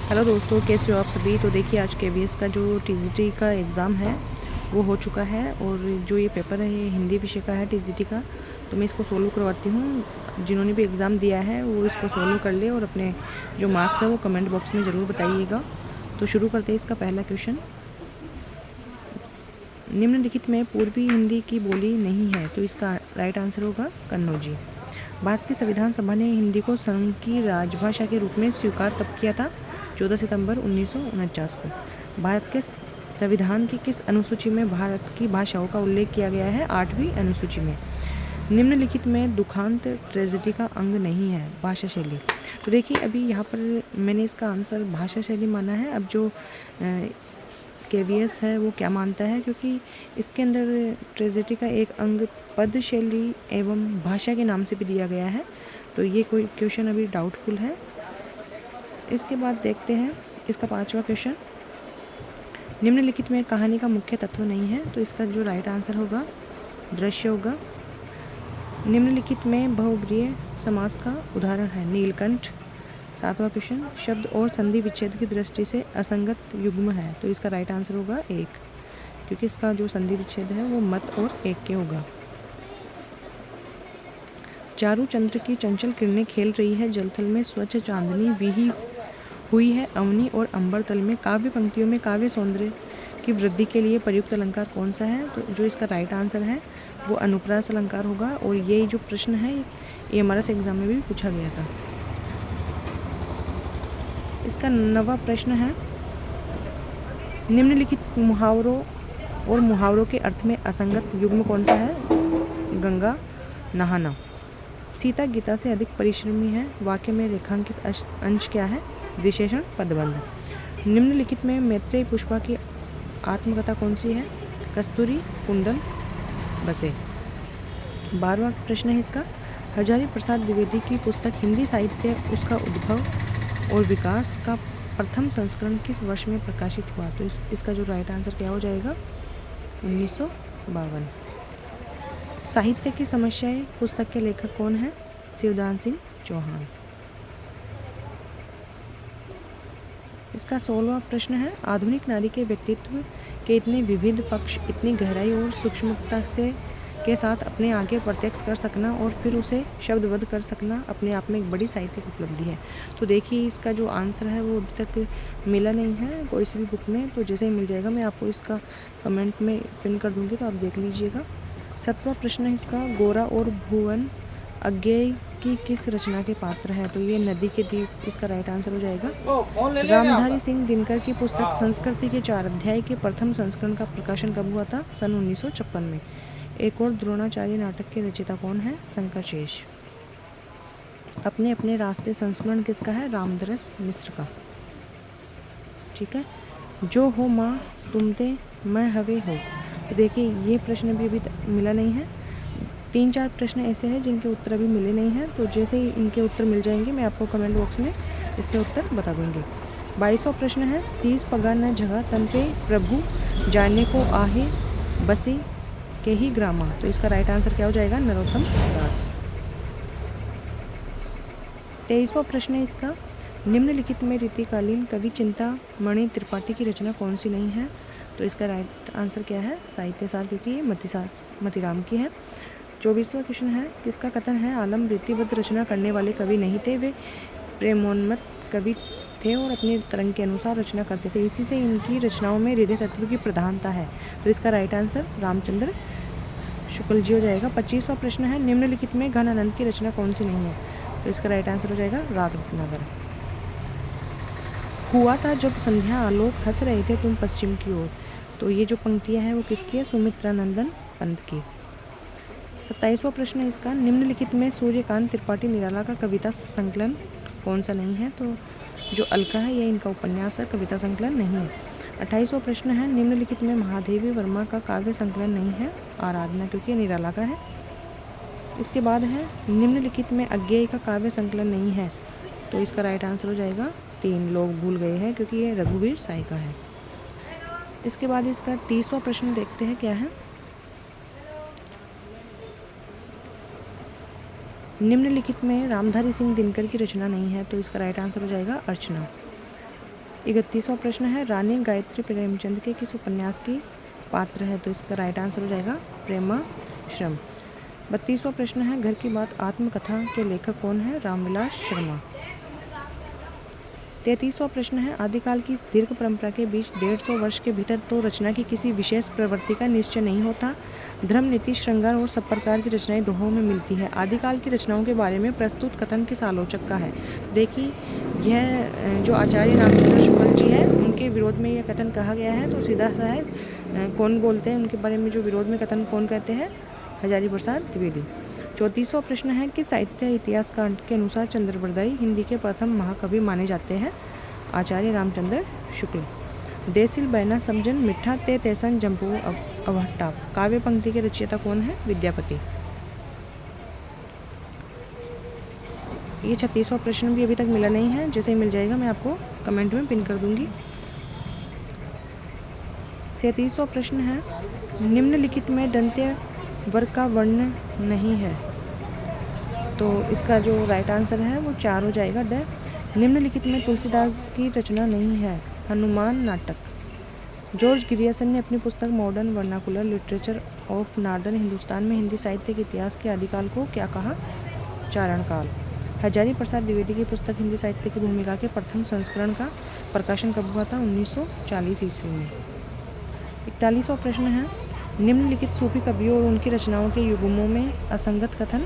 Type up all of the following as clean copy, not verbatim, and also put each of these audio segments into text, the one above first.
Hello दोस्तों, कैसे हो आप सभी। तो देखिए, आज केवीएस का जो टीजीटी का एग्ज़ाम है वो हो चुका है और जो ये पेपर है ये हिंदी विषय का है टीजीटी का। तो मैं इसको सोल्व करवाती हूँ। जिन्होंने भी एग्ज़ाम दिया है वो इसको सोल्व कर ले और अपने जो मार्क्स है वो कमेंट बॉक्स में ज़रूर बताइएगा। तो शुरू करते हैं इसका पहला क्वेश्चन। निम्नलिखित में पूर्वी हिंदी की बोली नहीं है, तो इसका राइट आंसर होगा कन्नौजी। भारत की संविधान सभा ने हिंदी को संघ की राजभाषा के रूप में स्वीकार कब किया था? 14 सितंबर 1949 को। भारत के संविधान की किस अनुसूची में भारत की भाषाओं का उल्लेख किया गया है? 8वीं अनुसूची में। निम्नलिखित में दुखांत ट्रेजेडी का अंग नहीं है? भाषा शैली। तो देखिए, अभी यहाँ पर मैंने इसका आंसर भाषा शैली माना है। अब जो केवीएस है वो क्या मानता है, क्योंकि इसके अंदर ट्रेजेडी का एक अंग पद शैली एवं भाषा के नाम से भी दिया गया है। तो ये कोई क्वेश्चन अभी डाउटफुल है। इसके बाद देखते हैं इसका पांचवा क्वेश्चन। निम्नलिखित में कहानी का मुख्य तत्व नहीं है, तो इसका जो राइट आंसर होगा दृश्य होगा। निम्नलिखित में बहुब्रीहि समास का उदाहरण है? नीलकंठ। सातवां क्वेश्चन, शब्द और संधि विच्छेद की दृष्टि से असंगत युग्म है, तो इसका राइट आंसर होगा एक, क्योंकि इसका जो संधि विच्छेद है वो मत और एक के होगा। चारु चंद्र की चंचल किरणें खेल रही है जलथल में, स्वच्छ चांदनी विही हुई है अवनी और अंबर तल में। काव्य पंक्तियों में काव्य सौंदर्य की वृद्धि के लिए प्रयुक्त अलंकार कौन सा है? तो जो इसका राइट आंसर है वो अनुप्रास अलंकार होगा। और ये जो प्रश्न है ये हमारे एग्जाम में भी पूछा गया था। इसका 9वां प्रश्न है, निम्नलिखित मुहावरों और मुहावरों के अर्थ में असंगत युग्म कौन सा है? गंगा नहाना। सीता गीता से अधिक परिश्रमी है, वाक्य में रेखांकित अंश क्या है? विशेषण पदबंध। निम्नलिखित में मैत्रेयी पुष्पा की आत्मकथा कौन सी है? कस्तूरी कुंडल बसे। 12वां प्रश्न है इसका, हजारी प्रसाद द्विवेदी की पुस्तक हिंदी साहित्य उसका उद्भव और विकास का प्रथम संस्करण किस वर्ष में प्रकाशित हुआ? तो इसका जो राइट आंसर क्या हो जाएगा? 1952। साहित्य की समस्याएं पुस्तक के लेखक कौन है? शिवदान सिंह चौहान। इसका 16वां प्रश्न है, आधुनिक नारी के व्यक्तित्व के इतने विविध पक्ष, इतनी गहराई और सूक्ष्मता से के साथ अपने आगे प्रत्यक्ष कर सकना और फिर उसे शब्दबद्ध कर सकना अपने आप में एक बड़ी साहित्यिक उपलब्धि है। तो देखिए, इसका जो आंसर है वो अभी तक मिला नहीं है कोई सी भी बुक में। तो जैसे ही मिल जाएगा मैं आपको इसका कमेंट में पिन कर दूंगी, तो आप देख लीजिएगा। 7वां प्रश्न है इसका, गोरा और भुवन अज्ञेय की किस रचना के पात्र है? तो ये नदी के द्वीप इसका राइट आंसर हो जाएगा। रामधारी सिंह दिनकर की पुस्तक संस्कृति के 4 अध्याय के प्रथम संस्करण का प्रकाशन कब हुआ था? सन 1956 में। एक और द्रोणाचार्य नाटक के रचयिता कौन है? शंकरशेष। अपने अपने रास्ते संस्मरण किसका है? रामदरस मिश्र का। ठीक है। जो हो माँ तुमते मैं हवे हो। तो देखिए, ये प्रश्न भी अभी मिला नहीं है। 3-4 प्रश्न ऐसे हैं जिनके उत्तर अभी मिले नहीं हैं। तो जैसे ही इनके उत्तर मिल जाएंगे मैं आपको कमेंट बॉक्स में इसके उत्तर बता दूंगी। 22वां प्रश्न है, शीस पगा न जगह तन पे प्रभु जानने को आहे बसी के ही ग्रामा। तो इसका राइट आंसर क्या हो जाएगा? नरोत्तम दास। 23वां प्रश्न है इसका, निम्नलिखित में रीतिकालीन कवि चिंतामणि त्रिपाठी की रचना कौन सी नहीं है? तो इसका राइट आंसर क्या है? साहित्य सार, क्योंकि ये मतीराम की है। 24वां क्वेश्चन है, किसका कथन है आलम रीतिबद्ध रचना करने वाले कवि नहीं थे, वे प्रेमोन्मत्त कवि थे और अपने तरंग के अनुसार रचना करते थे, इसी से इनकी रचनाओं में हृदय तत्व की प्रधानता है। तो इसका राइट आंसर रामचंद्र शुक्ल जी हो जाएगा। 25वां प्रश्न है, निम्नलिखित में घनानंद की रचना कौन सी नहीं है? तो इसका राइट आंसर हो जाएगा राग रत्नाकर। हुआ था जब संध्या आलोक हंस रहे थे तुम पश्चिम की ओर। तो ये जो पंक्तियां हैं वो किसकी है? सुमित्रानंदन पंत की। 27वां प्रश्न है इसका, निम्नलिखित में सूर्यकांत त्रिपाठी निराला का कविता संकलन कौन सा नहीं है? तो जो अलका है यह इनका उपन्यास है, कविता संकलन नहीं है। 28वां प्रश्न है, निम्नलिखित में महादेवी वर्मा का काव्य संकलन नहीं है, आराधना, क्योंकि निराला का है। इसके बाद है, निम्नलिखित में अज्ञेय का काव्य संकलन नहीं है। तो इसका राइट आंसर हो जाएगा 3 लोग भूल गए हैं, क्योंकि ये रघुवीर साई का है। इसके बाद इसका 30वां प्रश्न देखते हैं क्या है। निम्नलिखित में रामधारी सिंह दिनकर की रचना नहीं है, तो इसका राइट आंसर हो जाएगा अर्चना। 31वां प्रश्न है, रानी गायत्री प्रेमचंद के किस उपन्यास की पात्र है? तो इसका राइट आंसर हो जाएगा प्रेमाश्रम। 32वां प्रश्न है, घर की बात आत्मकथा के लेखक कौन है? रामविलास शर्मा। 33वां प्रश्न है, आदिकाल की इस दीर्घ परंपरा के बीच 150 वर्ष के भीतर तो रचना की किसी विशेष प्रवृत्ति का निश्चय नहीं होता। धर्म, नीति, श्रृंगार और सब प्रकार की रचनाएं दोहों में मिलती है। आदिकाल की रचनाओं के बारे में प्रस्तुत कथन किस आलोचक का है? देखिए, यह जो आचार्य रामचंद्र शुक्ल जी है उनके विरोध में यह कथन कहा गया है। तो सीधा सा है, कौन बोलते हैं उनके बारे में, जो विरोध में कथन कौन कहते हैं? हजारी प्रसाद द्विवेदी। 34वां प्रश्न है कि साहित्य इतिहास कांड के अनुसार चंद्रबरदाई हिंदी के प्रथम महाकवि माने जाते हैं? आचार्य रामचंद्र शुक्ल। देसिल बैना समझन मिठा ते तेसन जम्पू अवहट्टा काव्य पंक्ति के रचयिता कौन है? विद्यापति। ये 36वां प्रश्न भी अभी तक मिला नहीं है, जैसे ही मिल जाएगा मैं आपको कमेंट में पिन कर दूंगी। 37वां प्रश्न है, निम्नलिखित में दंत्य वर्ग का वर्ण नहीं है। तो इसका जो राइट आंसर है वो 4 हो जाएगा, ड। निम्नलिखित में तुलसीदास की रचना नहीं है। हनुमान नाटक। जॉर्ज ग्रियर्सन ने अपनी पुस्तक modern vernacular literature of northern Hindustan में हिंदी साहित्य के इतिहास के आदिकाल को क्या कहा? चारणकाल। हजारी प्रसाद द्विवेदी की पुस्तक हिंदी साहित्य की भूमिका के प्रथम संस्करण का प्रकाशन कब हुआ था? 1940 ईस्वी में। 41वां प्रश्न है, निम्नलिखित सूफी कवियों और उनकी रचनाओं के युग्मों में असंगत कथन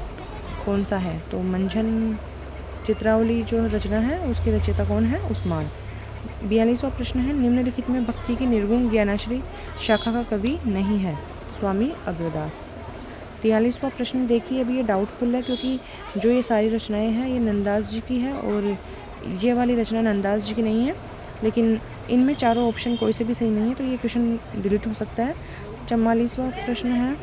कौन सा है? तो मंझन चित्रावली जो रचना है उसकी रचयिता कौन है? उस्मान। 42वां प्रश्न है, निम्नलिखित में भक्ति की निर्गुण ज्ञानाश्री शाखा का कवि नहीं है? स्वामी अग्रदास। 43वां प्रश्न देखिए, अभी ये डाउटफुल है क्योंकि जो ये सारी रचनाएं हैं ये नंददास जी की है और ये वाली रचना नंददास जी की नहीं है, लेकिन इनमें चारों ऑप्शन कोई से भी सही नहीं है, तो ये क्वेश्चन डिलीट हो सकता है। 44वां प्रश्न है,